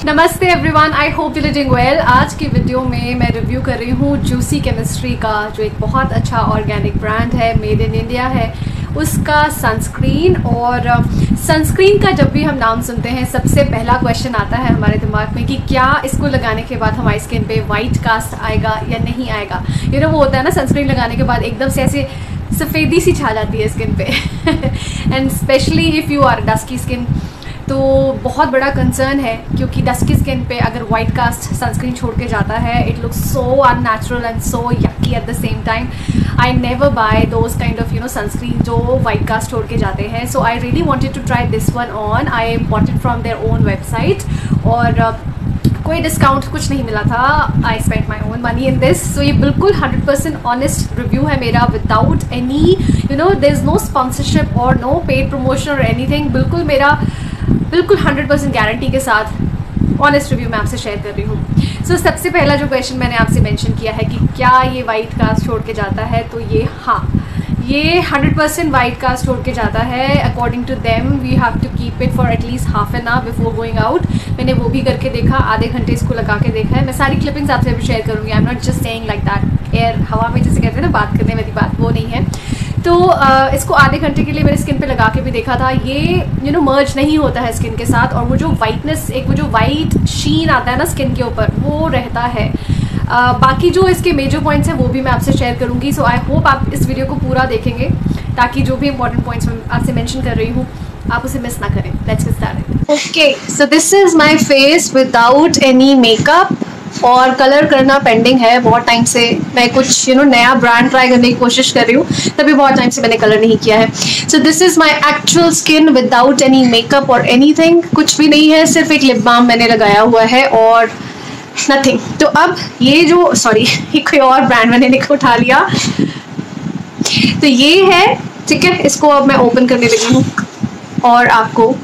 नमस्ते everyone, I hope you doing well. आज की वीडियो में मैं रिव्यू कर रही हूँ जूसी केमिस्ट्री का, जो एक बहुत अच्छा ऑर्गेनिक ब्रांड है, मेड इन इंडिया है, उसका सनस्क्रीन। और सनस्क्रीन का जब भी हम नाम सुनते हैं सबसे पहला क्वेश्चन आता है हमारे दिमाग में कि क्या इसको लगाने के बाद हमारी स्किन पे वाइट कास्ट आएगा या नहीं आएगा। वो होता है ना, सनस्क्रीन लगाने के बाद एकदम से ऐसे सफ़ेदी सी छा जाती है स्किन पे and specially if you are dusky skin, तो बहुत बड़ा कंसर्न है, क्योंकि डस्की स्किन पे अगर वाइट कास्ट सनस्क्रीन छोड़ के जाता है, it looks so unnatural and so yucky at the same time. I never buy those kind of sunscreen जो वाइट कास्ट छोड़ के जाते हैं। So I really wanted to try this one on. I bought it from their own website और कोई discount कुछ नहीं मिला था। I spend my own money in this. So ये बिल्कुल 100% ऑनेस्ट रिव्यू है मेरा, without any there is no sponsorship और नो पेड प्रमोशन और एनीथिंग। बिल्कुल 100% गारंटी के साथ ऑनेस्ट रिव्यू मैं आपसे शेयर कर रही हूँ। सो सबसे पहला जो क्वेश्चन मैंने आपसे मेंशन किया है कि क्या ये वाइट कास्ट छोड़ के जाता है, तो ये 100% वाइट कास्ट छोड़ के जाता है। According to them we have to keep it for at least half an hour before going out. मैंने वो भी करके देखा, आधे घंटे इसको लगा के देखा है। मैं सारी क्लिपिंग्स आपसे भी शेयर करूँगी। I am not just saying like that air हवा में जैसे कहते हैं ना, बात करने वाली बात वो नहीं है। तो इसको आधे घंटे के लिए मेरे स्किन पे लगा के भी देखा था। ये मर्ज नहीं होता है स्किन के साथ, और वो जो वाइटनेस, वो जो वाइट शीन आता है ना स्किन के ऊपर, वो रहता है। बाकी जो इसके मेजर पॉइंट्स हैं वो भी मैं आपसे शेयर करूँगी। सो आई होप आप इस वीडियो को पूरा देखेंगे, ताकि जो भी इंपॉर्टेंट पॉइंट्स मैं आपसे मेंशन कर रही हूँ आप उसे मिस ना करें। Let's get started. Okay, so this is my face without any makeup, और कलर करना पेंडिंग है बहुत टाइम से। मैं कुछ नया ब्रांड ट्राई करने की कोशिश कर रही हूँ, तभी बहुत टाइम से मैंने कलर नहीं किया है। So this is my actual skin without any makeup और एनीथिंग। कुछ भी नहीं है, सिर्फ एक लिप बाम मैंने लगाया हुआ है और नथिंग। तो अब ये जो ये कोई और ब्रांड मैंने लिख उठा लिया, तो ये है, ठीक है। इसको अब मैं ओपन करने लगी हूँ और आपको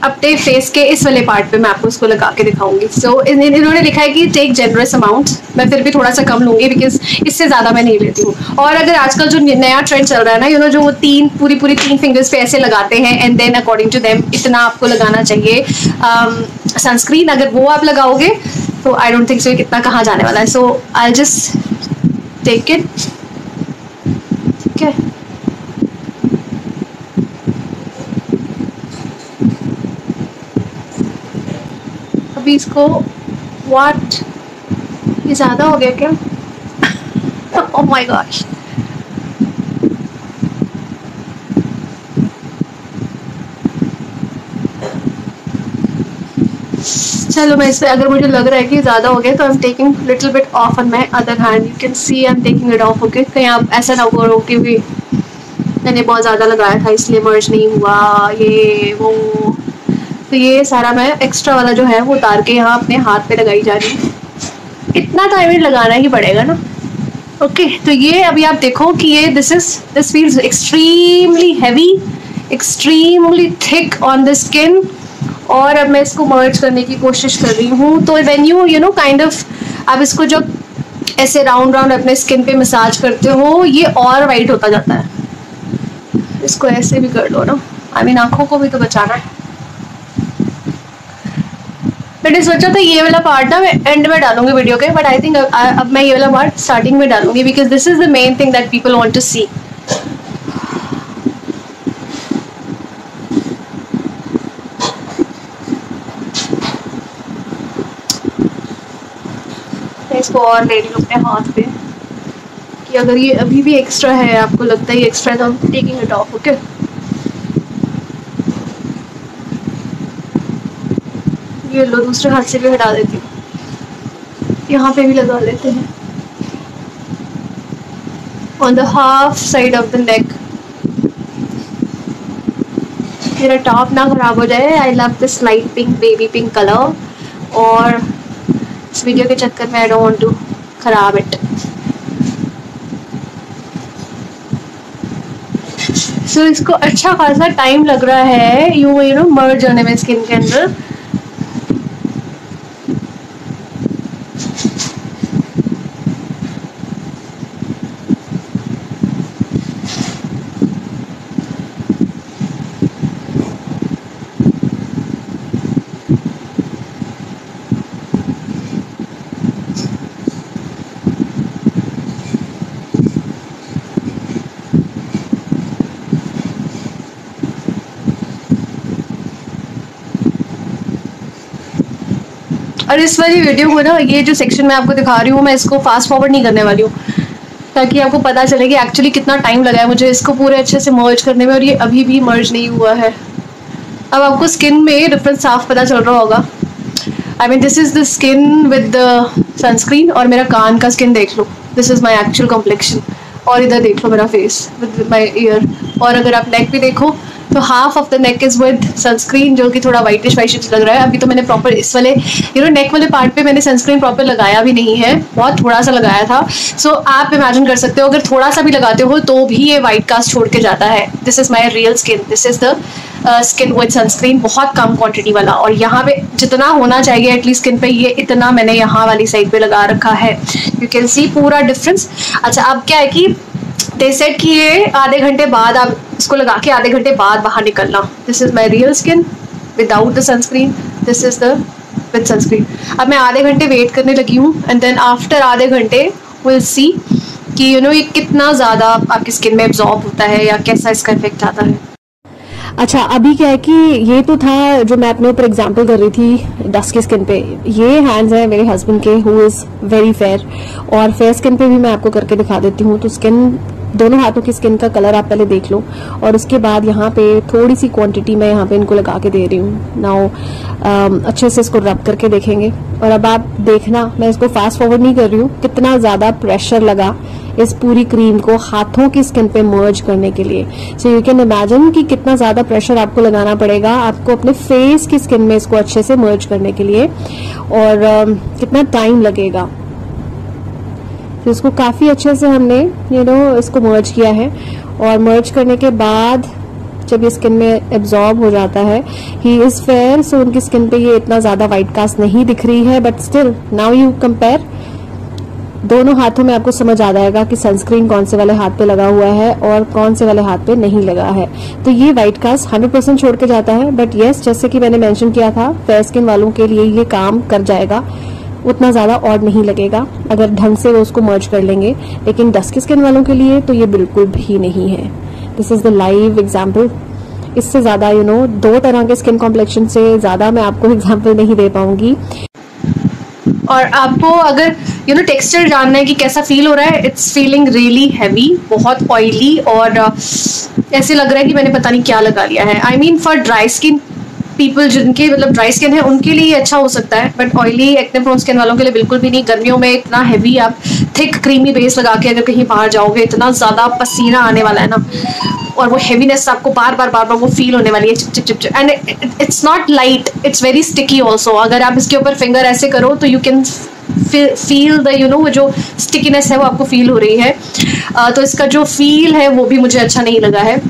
अपने फेस के इस वाले पार्ट पे मैं आपको इसको लगा के दिखाऊंगी। सो इन्होंने लिखा है कि टेक जेनरस अमाउंट। मैं फिर भी थोड़ा सा कम लूंगी, बिकॉज इससे ज़्यादा मैं नहीं लेती हूँ। और अगर आजकल जो नया ट्रेंड चल रहा है ना, जो वो पूरी 3 फिंगर्स पे ऐसे लगाते हैं, and then according to them इतना आपको लगाना चाहिए सनस्क्रीन। अगर वो आप लगाओगे तो आई डोंट थिंक सो कितना कहाँ जाने वाला है। सो आई जस्ट टेक इट, ठीक है। अभी इसको ये ज़्यादा हो गया क्या? Oh my gosh. चलो, मैं इस पे, अगर मुझे लग रहा है कि ज़्यादा हो गया तो I am taking little bit of on my other hand. You can C I am taking it of. Okay, कहीं आप ऐसा ना करो कि मैंने बहुत ज़्यादा लगाया था इसलिए मर्ज नहीं हुआ ये वो। तो ये सारा मैं एक्स्ट्रा वाला जो है वो उतार के यहाँ अपने हाथ पे लगाई जा रही हूँ। इतना तो आई लगाना ही पड़ेगा ना। ओके, तो ये अभी आप देखो कि ये this feels extremely heavy, extremely thick on the skin. और अब मैं इसको मर्ज करने की कोशिश कर रही हूँ। तो व्हेन यू काइंड ऑफ आप इसको जब ऐसे राउंड अपने स्किन पे मसाज करते हो, ये और वाइट होता जाता है। इसको ऐसे भी कर लो ना, आँखों को भी तो बचाना है। मैंने सोचा था ये वाला पार्ट ना मैं एंड में डालूंगी वीडियो के, बट आई थिंक अब मैं ये वाला पार्ट स्टार्टिंग में डालूंगी, because this is the main thing that people want to see. इसको और ले रही हूँ अपने हाथ पे कि अगर ये अभी भी एक्स्ट्रा है, आपको लगता है ये एक्स्ट्रा, तो I'm taking it off। Okay, ये लो, दूसरे हाथ से भी हटा देती हूँ। यहाँ पे भी लगा लेते हैं, on the half side of the neck. मेरा टॉप ना खराब हो जाए। I love this light pink, baby pink colour, और इस वीडियो के चक्कर में आई डोंट वांट टू खराब इट। सो इसको अच्छा खासा टाइम लग रहा है मर्ज होने में स्किन के अंदर। और इस वाली वीडियो को ना, ये जो सेक्शन मैं आपको दिखा रही हूँ, मैं इसको फास्ट फॉरवर्ड नहीं करने वाली हूँ, ताकि आपको पता चले कि एक्चुअली कितना टाइम लगा है मुझे इसको पूरे अच्छे से मर्ज करने में, और ये अभी भी मर्ज नहीं हुआ है। अब आपको स्किन में डिफरेंस साफ पता चल रहा होगा। I mean this is the skin with the sunscreen, और मेरा कान का स्किन देख लो, this is my actual complexion. और इधर देख लो मेरा फेस विद माई ईयर। और अगर आप नेक भी देखो तो half of the neck is with sunscreen, जो कि थोड़ा वाइटिश वाइटिश लग रहा है। अभी तो मैंने प्रॉपर इस वाले नेक वाले पार्ट पे मैंने सनस्क्रीन प्रॉपर लगाया भी नहीं है, बहुत थोड़ा सा लगाया था। सो आप इमेजिन कर सकते हो अगर थोड़ा सा भी लगाते हो तो भी ये वाइट कास्ट छोड़ के जाता है। This is my real skin, this is the skin with sunscreen, बहुत कम क्वांटिटी वाला। और यहाँ पे जितना होना चाहिए एटलीस्ट स्किन पे, ये इतना मैंने यहाँ वाली साइड पे लगा रखा है। यू कैन सी पूरा डिफरेंस। अच्छा, अब क्या है कि दे सेड कि ये आधे घंटे बाद आप इसको लगा के आधे घंटे बाद बाहर निकलना। This is my real skin without the sunscreen, this is the with sunscreen. अब मैं आधे घंटे वेट करने लगी हूँ, एंड देन आफ्टर आधे घंटे विल सी कि ये कितना ज़्यादा आपकी स्किन में एब्जॉर्ब होता है या कैसा इसका इफेक्ट आता है। अच्छा, अभी क्या है कि ये तो था जो मैं अपने ऊपर एग्जांपल कर रही थी डस्की स्किन पे। ये हैंड्स हैं मेरे हस्बैंड के, हु इज़ वेरी फेयर, और फेयर स्किन पे भी मैं आपको करके दिखा देती हूँ। तो स्किन, दोनों हाथों की स्किन का कलर आप पहले देख लो, और उसके बाद यहाँ पे थोड़ी सी क्वांटिटी मैं यहाँ पे इनको लगा के दे रही हूँ। नाउ अच्छे से इसको रब करके देखेंगे। और अब आप देखना, मैं इसको फास्ट फॉरवर्ड नहीं कर रही हूँ, कितना ज़्यादा प्रेशर लगा इस पूरी क्रीम को हाथों की स्किन पे मर्ज करने के लिए। सो यू कैन इमेजिन कि कितना ज़्यादा प्रेशर आपको लगाना पड़ेगा आपको अपने फेस की स्किन में इसको अच्छे से मर्ज करने के लिए, और कितना टाइम लगेगा। तो इसको काफ़ी अच्छे से हमने इसको मर्ज किया है, और मर्ज करने के बाद जब ये स्किन में एब्जॉर्ब हो जाता है, ही इज़ फेयर, सो उनकी स्किन पे ये इतना ज़्यादा वाइट कास्ट नहीं दिख रही है। But still now you compare दोनों हाथों में, आपको समझ आ जाएगा कि सनस्क्रीन कौन से वाले हाथ पे लगा हुआ है और कौन से वाले हाथ पे नहीं लगा है। तो ये वाइट कास्ट 100% छोड़ के जाता है। बट येस, जैसे कि मैंने मेंशन किया था, फेयर स्किन वालों के लिए ये काम कर जाएगा, उतना ज़्यादा और नहीं लगेगा अगर ढंग से वो उसको मर्ज कर लेंगे। लेकिन डस्की स्किन वालों के लिए तो ये बिल्कुल भी नहीं है। This is the live example. इससे ज़्यादा दो तरह के स्किन कॉम्प्लेक्शन से ज़्यादा मैं आपको एग्जाम्पल नहीं दे पाऊंगी। और आपको अगर टेक्सचर जानना है कि कैसा फील हो रहा है, इट्स फीलिंग रियली हैवी, बहुत ऑयली, और ऐसे लग रहा है कि मैंने पता नहीं क्या लगा लिया है। I mean for dry skin people, जिनके मतलब ड्राई स्किन है, उनके लिए अच्छा हो सकता है, but oily acne prone skin वालों के लिए बिल्कुल भी नहीं। गर्मियों में इतना हैवी आप थिक क्रीमी बेस लगा के अगर कहीं बाहर जाओगे, इतना ज़्यादा पसीना आने वाला है ना, और वो हैवीनेस आपको बार बार वो फील होने वाली है, chip chip chip. And it's not light, it's very sticky also. अगर आप इसके ऊपर फिंगर ऐसे करो तो यू कैन फील द वो जो स्टिकीनेस है वो आपको फील हो रही है। तो इसका जो फील है वो भी मुझे अच्छा नहीं लगा है।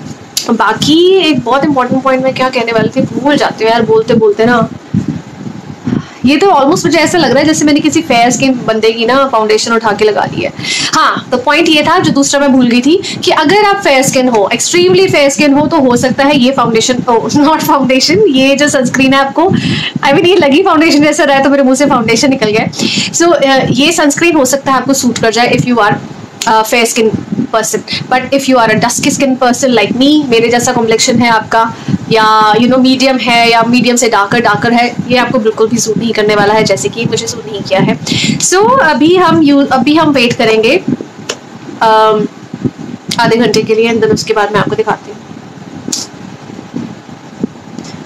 बाकी एक बहुत इंपॉर्टेंट पॉइंट मैं क्या कहने वाली थी, भूल जाती हूँ यार बोलते बोलते ना। ये तो ऑलमोस्ट मुझे ऐसा लग रहा है जैसे मैंने किसी फेयर स्किन बंदे की ना फाउंडेशन उठा के लगा ली है। हाँ, तो पॉइंट ये था जो दूसरा मैं भूल गई थी कि अगर आप फेयर स्किन हो, एक्सट्रीमली फेयर स्किन हो, तो हो सकता है ये फाउंडेशन, नॉट फाउंडेशन, ये जो सनस्क्रीन है आपको, आई मीन ये लगी फाउंडेशन जैसा रहा है तो मेरे मुंह से फाउंडेशन निकल गया। सो ये सनस्क्रीन हो सकता है आपको सूट कर जाए if you are fair skin person. But if you are a dusky skin person like me, मेरे जैसा कॉम्प्लेक्शन है आपका, या मीडियम है या मीडियम से डार्कर है, ये आपको बिल्कुल भी सूट नहीं करने वाला है, जैसे कि मुझे सूट नहीं किया है। सो अभी हम वेट करेंगे आधे घंटे के लिए, एंड देन उसके बाद मैं आपको दिखाती हूँ।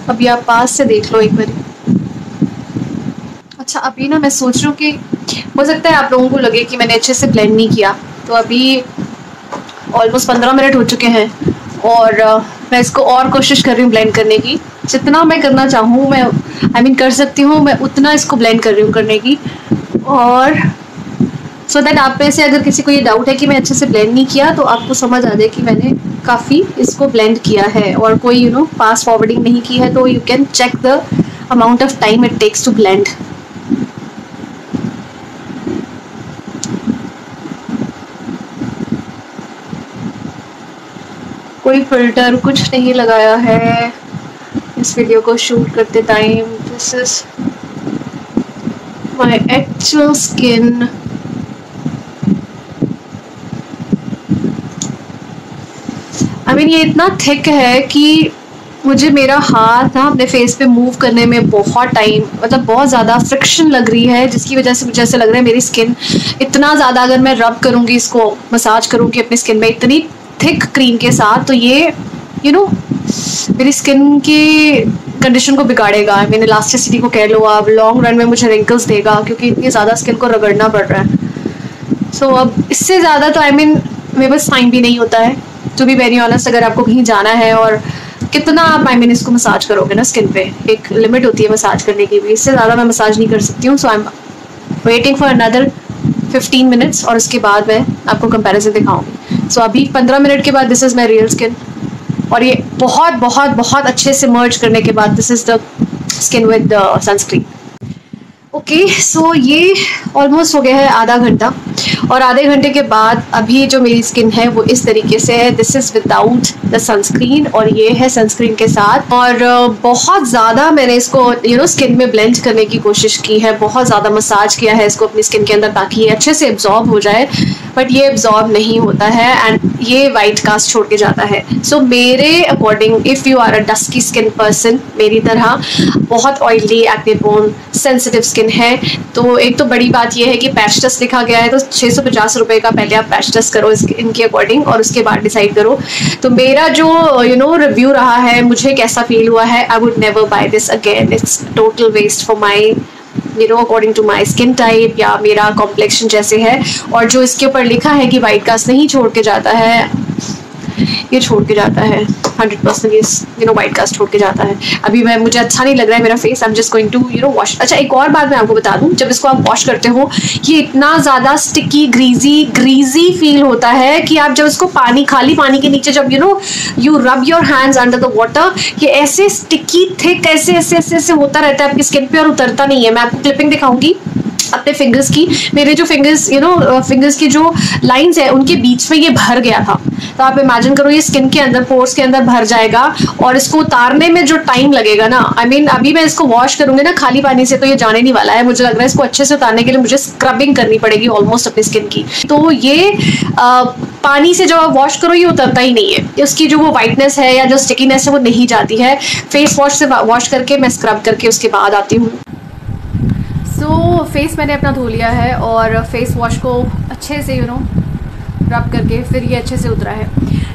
अभी आप पास से देख लो एक बार। अच्छा, अभी ना मैं सोच रही हूँ कि हो सकता है आप लोगों को लगे कि मैंने अच्छे से ब्लेंड नहीं किया, तो अभी ऑलमोस्ट 15 मिनट हो चुके हैं, और मैं इसको और कोशिश कर रही हूँ ब्लेंड करने की। जितना मैं करना चाहूँ, मैं कर सकती हूँ, मैं उतना इसको ब्लेंड कर रही हूँ करने की। और सो दैट आप में से अगर किसी को ये डाउट है कि मैं अच्छे से ब्लेंड नहीं किया, तो आपको समझ आ जाए कि मैंने काफ़ी इसको ब्लेंड किया है और कोई फास्ट फॉरवर्डिंग नहीं की है। तो you can check the amount of time it takes to blend. कोई फिल्टर कुछ नहीं लगाया है इस वीडियो को शूट करते time. This is my actual skin. I mean ये इतना थिक है कि मुझे मेरा हाथ ना अपने फेस पे मूव करने में बहुत टाइम, मतलब बहुत ज़्यादा फ्रिक्शन लग रही है, जिसकी वजह से मुझे ऐसा लग रहा है मेरी स्किन इतना ज़्यादा, अगर मैं रब करूँगी, इसको मसाज करूँगी अपनी स्किन में इतनी थिक क्रीम के साथ, तो ये मेरी स्किन की कंडीशन को बिगाड़ेगा। आई मीन इलास्टिसिटी को कह लो आप, लॉन्ग रन में मुझे रिंकल्स देगा, क्योंकि इतनी ज़्यादा स्किन को रगड़ना पड़ रहा है। सो अब इससे ज़्यादा तो आई मीन मेरे पास टाइम भी नहीं होता है, टू बी वेरी ऑनेस्ट। अगर आपको कहीं जाना है और कितना आप आई मीन इसको मसाज करोगे ना स्किन पे, एक लिमिट होती है मसाज करने की भी, इससे ज़्यादा मैं मसाज नहीं कर सकती हूँ। So I am waiting for another 15 minutes और उसके बाद मैं आपको कंपैरिजन दिखाऊंगी। सो अभी 15 मिनट के बाद this is my real skin, और ये बहुत बहुत बहुत अच्छे से मर्ज करने के बाद this is the skin with sunscreen. Okay, so ये ऑलमोस्ट हो गया है आधा घंटा, और आधे घंटे के बाद अभी जो मेरी स्किन है वो इस तरीके से है। This is without the sunscreen, और ये है सनस्क्रीन के साथ। और बहुत ज़्यादा मैंने इसको स्किन में ब्लेंड करने की कोशिश की है, बहुत ज़्यादा मसाज किया है इसको अपनी स्किन के अंदर, ताकि ये अच्छे से एब्जॉर्ब हो जाए, बट ये एब्जॉर्ब नहीं होता है एंड ये वाइट कास्ट छोड़ के जाता है। सो मेरे अकॉर्डिंग, if you are a dusky skin person, मेरी तरह बहुत oily, acne prone, sensitive skin है, तो एक तो बड़ी बात यह है कि पैच टेस्ट लिखा गया है, तो 650 रुपये का पहले आप पैच टेस्ट करो इनके अकॉर्डिंग, और उसके बाद डिसाइड करो। तो मेरा जो रिव्यू रहा है, मुझे कैसा फील हुआ है, I would never buy this again. It's total waste for my according to my skin type या मेरा कॉम्प्लेक्शन जैसे है। और जो इसके ऊपर लिखा है कि वाइट कास्ट नहीं छोड़ के जाता है, ये छोड़ के जाता है 100%, ये वाइट कास्ट छोड़ के जाता है। अभी मुझे अच्छा नहीं लग रहा है मेरा face, I am just going to wash. अच्छा, एक और बात मैं आपको बता दूं, जब इसको आप वॉश करते हो ये इतना ज़्यादा स्टिकी ग्रीजी फील होता है कि आप जब इसको खाली पानी के नीचे जब you rub your hands under the water, ये ऐसे स्टिकी थिक ऐसे होता रहता है आपकी स्किन पे और उतरता नहीं है। मैं आपको क्लिपिंग दिखाऊंगी अपने फिंगर्स की। मेरे जो फिंगर्स फिंगर्स की जो लाइंस है उनके बीच में ये भर गया था, तो आप इमेजिन करो ये स्किन के अंदर, पोर्स के अंदर भर जाएगा, और इसको उतारने में जो टाइम लगेगा ना, आई मीन अभी मैं इसको वॉश करूंगी ना खाली पानी से, तो ये जाने नहीं वाला है। मुझे लग रहा है इसको अच्छे से उतारने के लिए मुझे स्क्रबिंग करनी पड़ेगी ऑलमोस्ट अपनी स्किन की। तो ये पानी से जब आप वॉश करो ये उतरता ही नहीं है, उसकी जो वो वाइटनेस है या जो स्टिकीनेस है वो नहीं जाती है। फेस वॉश से वॉश करके मैं स्क्रब करके उसके बाद आती हूँ। सो फेस मैंने अपना धो लिया है, और फेस वॉश को अच्छे से रब करके फिर ये अच्छे से उतरा है।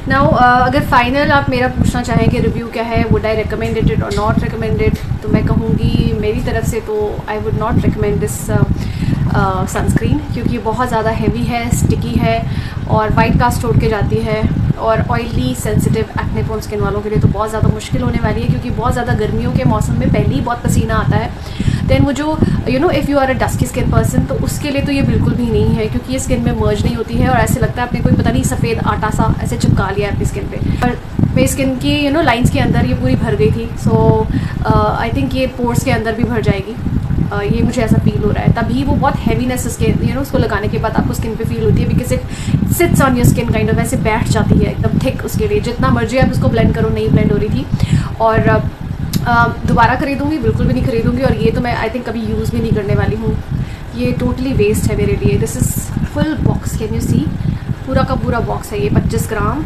नाउ अगर फाइनल आप मेरा पूछना चाहें कि रिव्यू क्या है, वुड आई रिकमेंडेड इट और नॉट रिकमेंडेड, तो मैं कहूँगी मेरी तरफ से तो I would not recommend this sunscreen, क्योंकि बहुत ज़्यादा हैवी है, स्टिकी है और वाइट कास्ट छोड़ के जाती है, और oily sensitive acne prone skin वालों के लिए तो बहुत ज़्यादा मुश्किल होने वाली है, क्योंकि बहुत ज़्यादा गर्मियों के मौसम में पहले ही बहुत पसीना आता है। देन वो जो if you are a dusky skin person, तो उसके लिए तो ये बिल्कुल भी नहीं है, क्योंकि ये स्किन में मर्ज नहीं होती है और ऐसे लगता है आपने कोई पता नहीं सफ़ेद आटा सा ऐसे चिपका लिया है अपनी स्किन पे। और मेरी स्किन की लाइंस के अंदर ये पूरी भर गई थी, सो आई थिंक ये पोर्स के अंदर भी भर जाएगी, ये मुझे ऐसा फील हो रहा है। तभी वो बहुत हैवीनेस उसके उसको लगाने के बाद आपको स्किन पे फील होती है, because it sits on your skin kind of, ऐसे बैठ जाती है एकदम थिक। उसके लिए जितना मर्जी आप उसको ब्लेंड करो, नहीं ब्लेंड हो रही थी। और दोबारा खरीदूंगी बिल्कुल भी नहीं खरीदूंगी, और ये तो मैं आई थिंक कभी यूज़ भी नहीं करने वाली हूँ। ये टोटली वेस्ट है मेरे लिए। This is full box, can you see, पूरा का पूरा बॉक्स है ये, 25 ग्राम।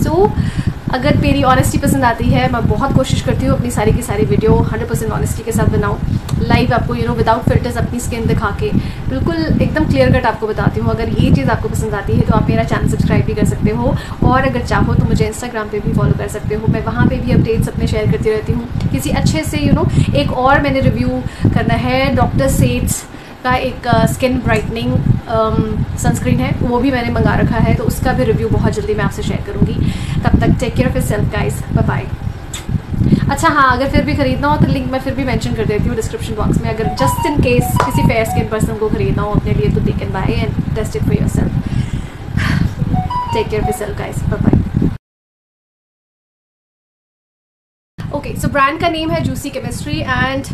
सो अगर मेरी ऑनेस्टी पसंद आती है, मैं बहुत कोशिश करती हूँ अपनी सारी की सारी वीडियो 100% ऑनेस्टी के साथ बनाऊँ, लाइव आपको विदाउट फिल्टर्स अपनी स्किन दिखा के बिल्कुल एकदम क्लियर कट आपको बताती हूँ। अगर ये चीज़ आपको पसंद आती है तो आप मेरा चैनल सब्सक्राइब भी कर सकते हो, और अगर चाहो तो मुझे इंस्टाग्राम पे भी फॉलो कर सकते हो। मैं वहाँ पे भी अपडेट्स अपने शेयर करती रहती हूँ किसी अच्छे से एक और मैंने रिव्यू करना है, डॉक्टर सेट्स का एक स्किन ब्राइटनिंग सनस्क्रीन है, वो भी मैंने मंगा रखा है, तो उसका भी रिव्यू बहुत जल्दी मैं आपसे शेयर करूँगी। तब तक take care of yourself guys, bye bye. अच्छा हाँ, अगर फिर भी खरीदना हो तो लिंक मैं फिर भी मेंशन कर देती हूँ डिस्क्रिप्शन बॉक्स में। अगर जस्ट इन केस किसी फेयर स्किन पर्सन को खरीदना हो अपने लिए, तो they can buy and test it for yourself. Take care of yourself guys, bye bye. Okay, so brand का नेम है Juicy Chemistry and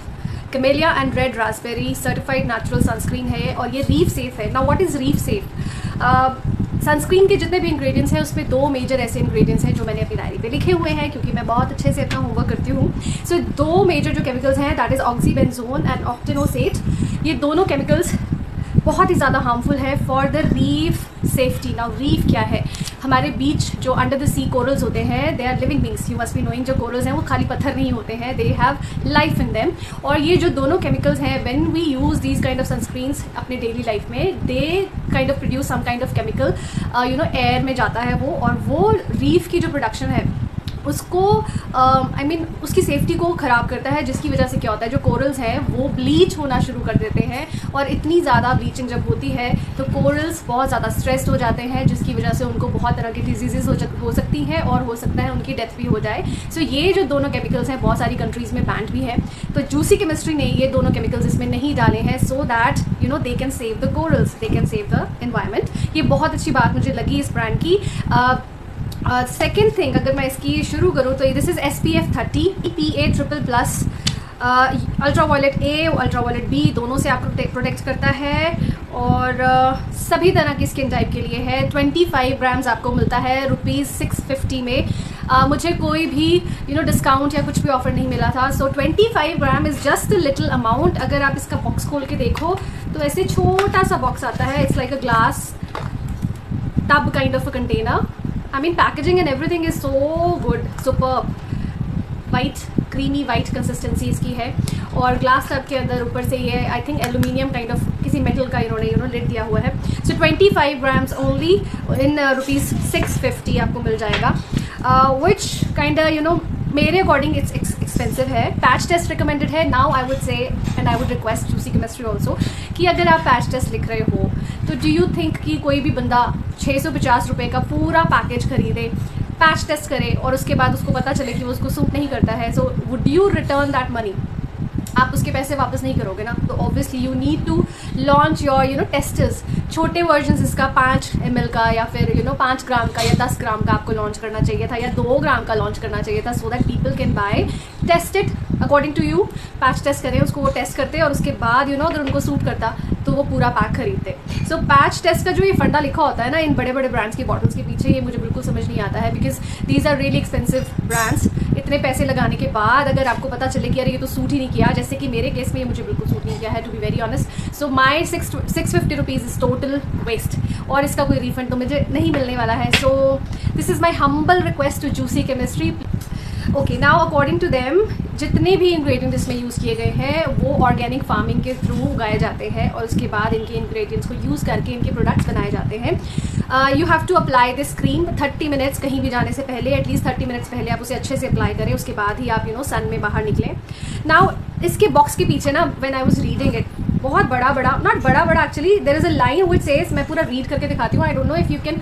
camellia and red raspberry certified natural sunscreen है, और ये रीफ सेफ है। Now what is reef safe? Sunscreen के जितने भी ingredients हैं उसमें 2 मेजर ऐसे इंग्रेडिएंट्स हैं जो मैंने अपनी डायरी पे लिखे हुए हैं, क्योंकि मैं बहुत अच्छे से अपना होमवर्क करती हूँ। सो 2 मेजर जो केमिकल्स हैं, दैट इज़ ऑक्सीबेंजोन एंड ऑक्टेनोसेट। ये दोनों केमिकल्स बहुत ही ज़्यादा हार्मफुल है for the reef safety. Now reef क्या है? हमारे बीच जो अंडर द सी कोरल्स होते हैं, they are living beings, you must be knowing. जो कोरल्स हैं वो खाली पत्थर नहीं होते हैं, they have life in them. और ये जो दोनों केमिकल्स हैं, when we use these kind of sunscreens अपने डेली लाइफ में, they kind of produce some kind of chemical, you know, air में जाता है वो, और वो रीफ की जो प्रोडक्शन है उसको उसकी सेफ्टी को ख़राब करता है, जिसकी वजह से क्या होता है, जो कोरल्स हैं वो ब्लीच होना शुरू कर देते हैं। और इतनी ज़्यादा ब्लीचिंग जब होती है तो कोरल्स बहुत ज़्यादा स्ट्रेस्ड हो जाते हैं, जिसकी वजह से उनको बहुत तरह की डिजीज़ हो सकती हैं और हो सकता है उनकी डेथ भी हो जाए। सो ये जो दोनों केमिकल्स हैं बहुत सारी कंट्रीज़ में बैंड भी है। तो जूसी केमिस्ट्री ने ये दोनों केमिकल्स इसमें नहीं डाले हैं, so that you know they can save the corals, they can save the environment. ये बहुत अच्छी बात मुझे लगी इस ब्रांड की। सेकेंड थिंग, अगर मैं इसकी शुरू करूँ तो this is SPF 30 PA+++, ultraviolet A और अल्ट्रावायलेट B दोनों से आपको प्रोटेक्ट करता है, और सभी तरह की स्किन टाइप के लिए है। 25 ग्राम्स आपको मिलता है ₹650 में। मुझे कोई भी यू नो डिस्काउंट या कुछ भी ऑफर नहीं मिला था। सो 25 gram is just a little amount. अगर आप इसका बॉक्स खोल के देखो तो ऐसे छोटा सा बॉक्स आता है, it's like a glass tub kind of a container. I mean packaging and everything is so good, superb, white, creamy white consistency इसकी है, और ग्लास टब के अंदर ऊपर से ये I think aluminium kind of किसी मेटल का इन्होंने लिड दिया हुआ है। सो 25 ग्राम्स ओनली इन ₹650 आपको मिल जाएगा, विच काइंड यू नो मेरे अकॉर्डिंग इट्स एक्सपेंसिव है। पैच टेस्ट रिकमेंडेड है। Now I would say and I would request juicy chemistry also कि अगर आप पैच टेस्ट लिख रहे हो तो डू यू थिंक कि कोई भी बंदा 650 रुपये का पूरा पैकेज खरीदे, पैच टेस्ट करे और उसके बाद उसको पता चले कि वो उसको सूट नहीं करता है, so would you return that money? आप उसके पैसे वापस नहीं करोगे ना। तो obviously you need to launch your you know testers, छोटे वर्जन इसका 5 ml का या फिर यू नो 5 ग्राम का या 10 ग्राम का आपको लॉन्च करना चाहिए था, या 2 ग्राम का लॉन्च करना चाहिए था, so that people can buy, test it according to you, patch test करें उसको, वो टेस्ट करते और उसके बाद यू नो अगर उनको सूट करता तो वो पूरा पैक खरीदते। सो पैच टेस्ट का जो ये फंडा लिखा होता है ना इन बड़े बड़े ब्रांड्स की बॉटल्स के पीछे, ये मुझे बिल्कुल समझ नहीं आता है, because these are really expensive brands. इतने पैसे लगाने के बाद अगर आपको पता चले कि यार ये तो सूट ही नहीं किया, जैसे कि मेरे केस में ये मुझे बिल्कुल सूट नहीं किया है, to be very honest. So my 650 rupees is total waste, और इसका कोई रिफंड तो मुझे नहीं मिलने वाला है। So this is my humble request to Juicy Chemistry. Okay, now according to them जितने भी इंग्रेडिएंट इसमें यूज़ किए गए हैं वो ऑर्गेनिक फार्मिंग के थ्रू उगाए जाते हैं, और उसके बाद इनके इंग्रेडिएंट्स को यूज़ करके इनके प्रोडक्ट्स बनाए जाते हैं। You have to apply this cream 30 minutes, कहीं भी जाने से पहले एटलीस्ट 30 मिनट्स पहले आप उसे अच्छे से अप्लाई करें, उसके बाद ही आप यू नो सन में बाहर निकलें। नाउ इसके बॉक्स के पीछे ना when I was reading it, बहुत बड़ा नॉट बड़ा actually, there is a line which says, मैं पूरा रीड करके दिखाती हूँ, I don't know if you can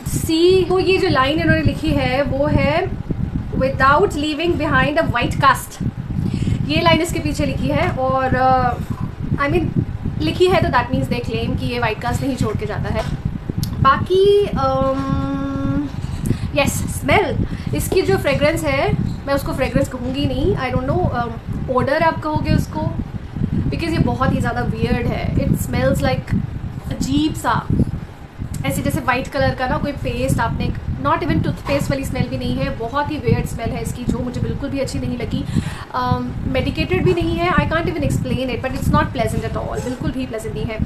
see. तो ये जो लाइन इन्होंने लिखी है वो है without leaving behind a white cast, ये लाइन इसके पीछे लिखी है, और आई मीन लिखी है तो दैट मीन्स दे क्लेम कि ये वाइट कास्ट नहीं छोड़ के जाता है। बाकी यस, स्मेल, इसकी जो फ्रेगरेंस है मैं उसको फ्रेगरेंस कहूँगी नहीं, आई डोंट नो, ओडर आप कहोगे उसको, बिकॉज ये बहुत ही ज़्यादा वियर्ड है। इट स्मेल्स लाइक अजीब सा, ऐसे जैसे वाइट कलर का ना कोई पेस्ट आपने, नॉट इवन टूथपेस्ट वाली स्मेल भी नहीं है, बहुत ही वियर्ड स्मेल है इसकी, जो मुझे बिल्कुल भी अच्छी नहीं लगी। मेडिकेटेड भी नहीं है, I can't even explain it, but it's not pleasant at all, बिल्कुल भी प्लेजेंट नहीं है।